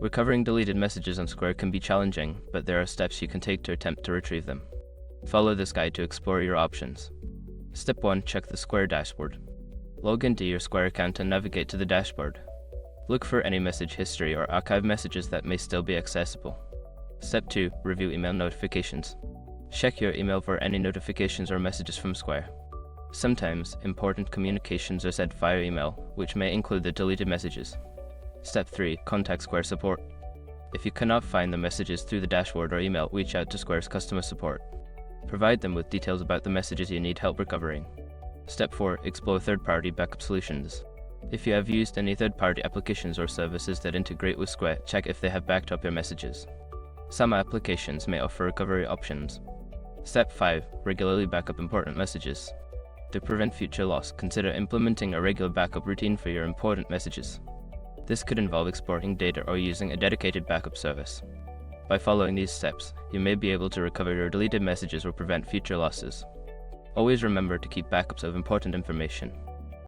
Recovering deleted messages on Square can be challenging, but there are steps you can take to attempt to retrieve them. Follow this guide to explore your options. Step 1. Check the Square dashboard. Log into your Square account and navigate to the dashboard. Look for any message history or archive messages that may still be accessible. Step 2. Review email notifications. Check your email for any notifications or messages from Square. Sometimes, important communications are sent via email, which may include the deleted messages. Step 3. Contact Square support. If you cannot find the messages through the dashboard or email, reach out to Square's customer support. Provide them with details about the messages you need help recovering. Step 4. Explore third-party backup solutions. If you have used any third-party applications or services that integrate with Square, check if they have backed up your messages. Some applications may offer recovery options. Step 5. Regularly backup important messages. To prevent future loss, consider implementing a regular backup routine for your important messages. This could involve exporting data or using a dedicated backup service. By following these steps, you may be able to recover your deleted messages or prevent future losses. Always remember to keep backups of important information.